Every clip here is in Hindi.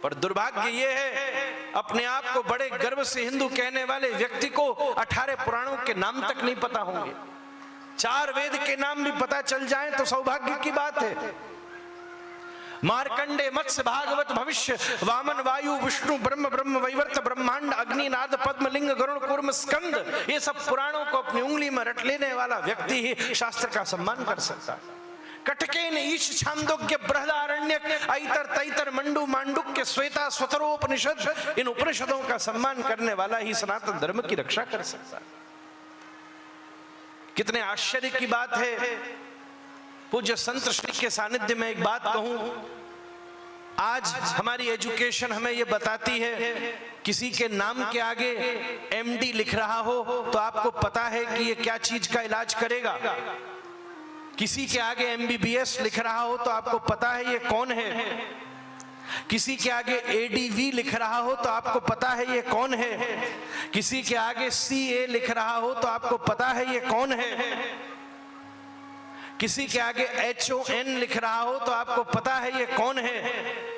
पर दुर्भाग्य ये है, अपने आप को बड़े गर्व से हिंदू कहने वाले व्यक्ति को 18 पुराणों के नाम तक नहीं पता होंगे। 4 वेद के नाम भी पता चल जाएं तो सौभाग्य की बात है। मार्कंडे, मत्स्य, भागवत, भविष्य, वामन, वायु, विष्णु, ब्रह्म, ब्रह्म वैवर्त, ब्रह्मांड, अग्नि, नाद, पद्मलिंग, गरुड़, कूर्म, स्कंद, ये सब पुराणों को अपनी उंगली में रट लेने वाला व्यक्ति ही शास्त्र का सम्मान कर सकता है। कटकेन, ईश, छांदोग्य, बृहदारण्यक, ऐतर, तैतर, मंडू, मांडुक्य, श्वेता, स्वतरोपनिषद, इन उपनिषदों का सम्मान करने वाला ही सनातन धर्म की रक्षा कर सकता है। कितने आश्चर्य की बात है। पूज्य संत श्री के सानिध्य में एक बात कहूं, आज हमारी एजुकेशन हमें यह बताती है, किसी के नाम के आगे एमडी लिख रहा हो तो आपको पता है कि ये क्या चीज का इलाज करेगा। किसी के आगे एमबीबीएस लिख रहा हो तो आपको पता है ये कौन है। किसी के आगे एडीवी लिख रहा हो तो आपको पता है ये कौन है। किसी के आगे सीए लिख रहा हो तो आपको पता है ये कौन है। किसी के आगे HON लिख रहा हो तो आपको पता है ये कौन है।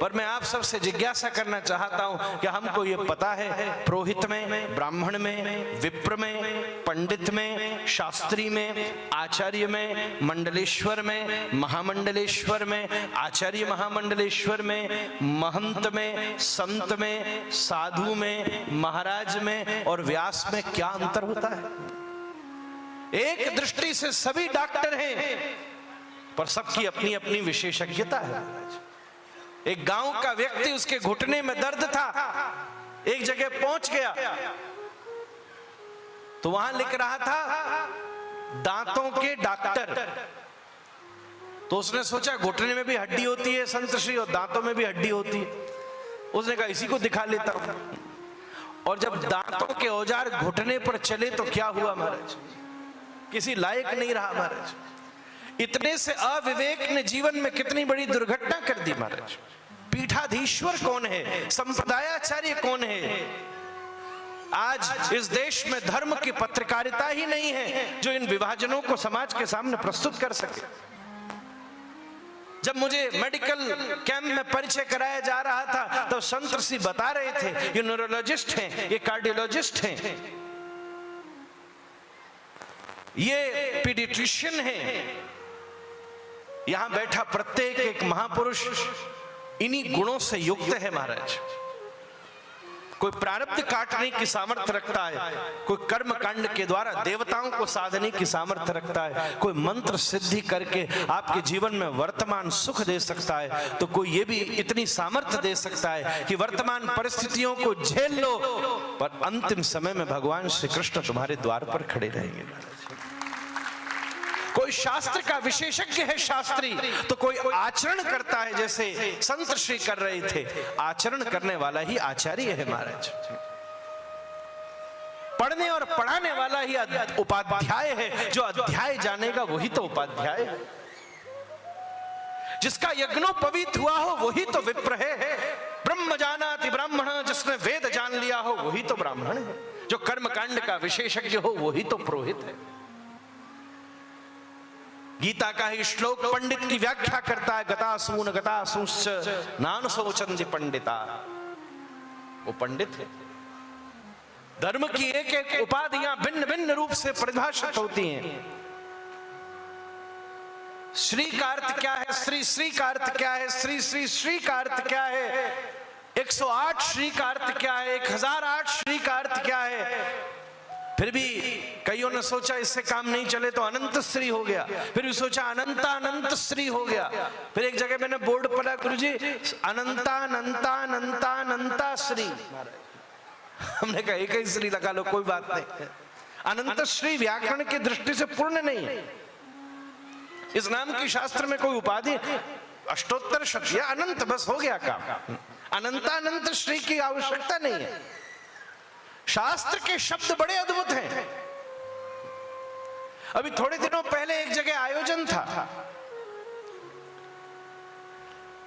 पर मैं आप सबसे जिज्ञासा करना चाहता हूं कि हमको ये पता है पुरोहित में, ब्राह्मण में, विप्र में, पंडित में, शास्त्री में, आचार्य में, मंडलेश्वर में, महामंडलेश्वर में, आचार्य महामंडलेश्वर में, महंत में, संत में, साधु में, महाराज में और व्यास में क्या अंतर होता है। एक दृष्टि से सभी डॉक्टर हैं, पर सबकी अपनी अपनी विशेषज्ञता है। एक गांव का व्यक्ति, उसके घुटने में दर्द था, एक जगह पहुंच गया तो वहां लिख रहा था दांतों के डॉक्टर। तो उसने सोचा घुटने में भी हड्डी होती है संत श्री और दांतों में भी हड्डी होती है। उसने कहा इसी को दिखा लेता हूं। और जब दांतों के औजार घुटने पर चले तो क्या हुआ महाराज, किसी लायक नहीं रहा महाराज। इतने से अविवेक ने जीवन में कितनी बड़ी दुर्घटना कर दी महाराज। पीठाधीश्वर कौन है, संप्रदायाचार्य कौन है। आज इस देश में धर्म की पत्रकारिता ही नहीं है जो इन विभाजनों को समाज के सामने प्रस्तुत कर सके। जब मुझे मेडिकल कैंप में परिचय कराया जा रहा था तो संत ऋषि बता रहे थे ये न्यूरोलॉजिस्ट हैं, ये कार्डियोलॉजिस्ट हैं, ये पीडियाट्रिशियन है। यहां बैठा प्रत्येक एक महापुरुष इन्हीं गुणों से युक्त है महाराज। कोई प्रारब्ध काटने की सामर्थ्य रखता है, कोई कर्म कांड के द्वारा देवताओं को साधने की सामर्थ्य रखता है, कोई मंत्र सिद्धि करके आपके जीवन में वर्तमान सुख दे सकता है, तो कोई ये भी इतनी सामर्थ्य दे सकता है कि वर्तमान परिस्थितियों को झेल लो, पर अंतिम समय में भगवान श्री कृष्ण तुम्हारे द्वार पर खड़े रहेंगे महाराज। कोई शास्त्र का विशेषज्ञ है शास्त्री, तो कोई आचरण करता है जैसे संत श्री कर रहे थे। आचरण करने वाला ही आचार्य है महाराज। पढ़ने और पढ़ाने वाला ही उपाध्याय है, जो अध्याय जानेगा वही तो उपाध्याय है। जिसका यज्ञोपवीत हुआ हो वही तो विप्र है। ब्रह्म जानाति ब्राह्मण, जिसने वेद जान लिया हो वही तो ब्राह्मण है। जो कर्मकांड का विशेषज्ञ हो वही तो पुरोहित है। गीता का ही श्लोक पंडित की व्याख्या करता है, गतासून गतासूंश्च नान शोचन्ति पंडिता, वो पंडित है। धर्म की एक एक उपाधियां भिन्न भिन्न रूप से परिभाषित होती हैं। श्री का अर्थ क्या है, श्री श्री का अर्थ क्या है, श्री श्री श्री का अर्थ क्या है, 108 श्री का अर्थ क्या है, 1008 श्री का अर्थ क्या है। फिर भी कईयों ने सोचा इससे काम नहीं चले तो अनंत श्री हो गया, फिर भी सोचा अनंता अनंत श्री हो गया। फिर एक जगह मैंने बोर्ड पढ़ा गुरुजी अनंता अनंता अनंता अनंता श्री। हमने कहा एक ही श्री लगा लो कोई बात नहीं। अनंत श्री व्याकरण की दृष्टि से पूर्ण नहीं है। इस नाम की शास्त्र में कोई उपाधि अष्टोत्तर शक्ति अनंत बस हो गया काम। अनंता अनंत श्री की आवश्यकता नहीं है। शास्त्र के शब्द बड़े अद्भुत हैं। अभी थोड़े दिनों पहले एक जगह आयोजन था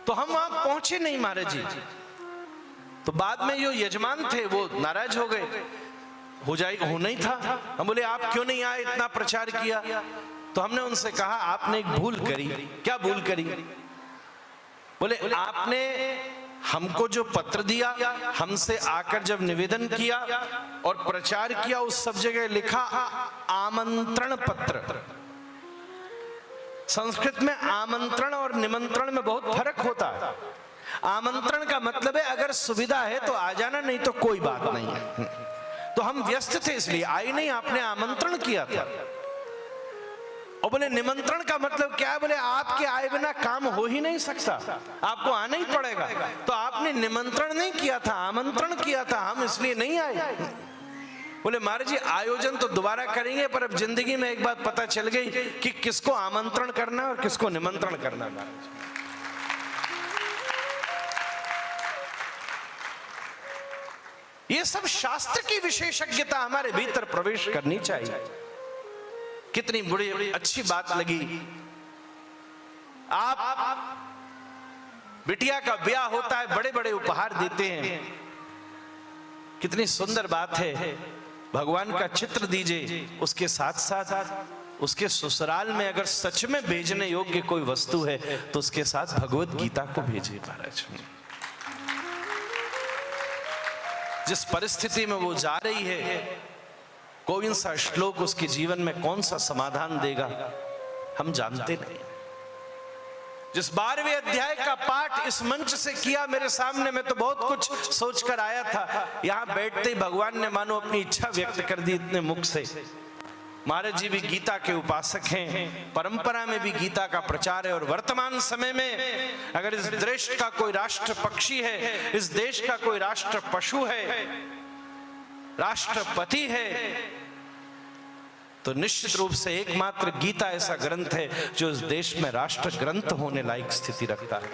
तो हम वहां पहुंचे नहीं महाराज जी। तो बाद में जो यजमान थे वो नाराज हो गए, होना ही था। हम बोले आप क्यों नहीं आए, इतना प्रचार किया। तो हमने उनसे कहा आपने एक भूल करी। क्या भूल करी? बोले आपने हमको जो पत्र दिया, हमसे आकर जब निवेदन किया और प्रचार किया, उस सब जगह लिखा आमंत्रण पत्र। संस्कृत में आमंत्रण और निमंत्रण में बहुत फर्क होता है। आमंत्रण का मतलब है अगर सुविधा है तो आ जाना, नहीं तो कोई बात नहीं है। तो हम व्यस्त थे इसलिए आई नहीं, आपने आमंत्रण किया था। और बोले निमंत्रण का मतलब क्या है? बोले आपके आए बिना काम हो ही नहीं सकता, आपको आना ही पड़ेगा। तो आपने निमंत्रण नहीं किया था, आमंत्रण किया था, हम इसलिए नहीं आए। बोले महाराज जी आयोजन तो दोबारा करेंगे, पर अब जिंदगी में एक बात पता चल गई कि किसको आमंत्रण करना है और किसको निमंत्रण करना है। ये सब शास्त्र की विशेषज्ञता हमारे भीतर प्रवेश करनी चाहिए। कितनी बड़ी अच्छी बात लगी। आप बिटिया का ब्याह होता है, बड़े बड़े उपहार देते हैं, कितनी सुंदर बात है। भगवान का चित्र दीजिए, उसके साथ साथ उसके ससुराल में अगर सच में भेजने योग्य कोई वस्तु है तो उसके साथ भगवत गीता को भेजिए महाराज। जिस परिस्थिति में वो जा रही है, कौन सा श्लोक उसके जीवन में कौन सा समाधान देगा हम जानते नहीं। जिस 12वें अध्याय का पाठ इस मंच से किया मेरे सामने, में तो बहुत कुछ सोचकर आया था। यहां बैठते ही भगवान ने मानो अपनी इच्छा व्यक्त कर दी इतने मुख से। महाराज जी भी गीता के उपासक हैं, परंपरा में भी गीता का प्रचार है। और वर्तमान समय में अगर इस देश का कोई राष्ट्र पक्षी है, इस देश का कोई राष्ट्र पशु है, राष्ट्रपति है, तो निश्चित रूप से एकमात्र गीता ऐसा ग्रंथ है जो इस देश में राष्ट्र ग्रंथ होने लायक स्थिति रखता है।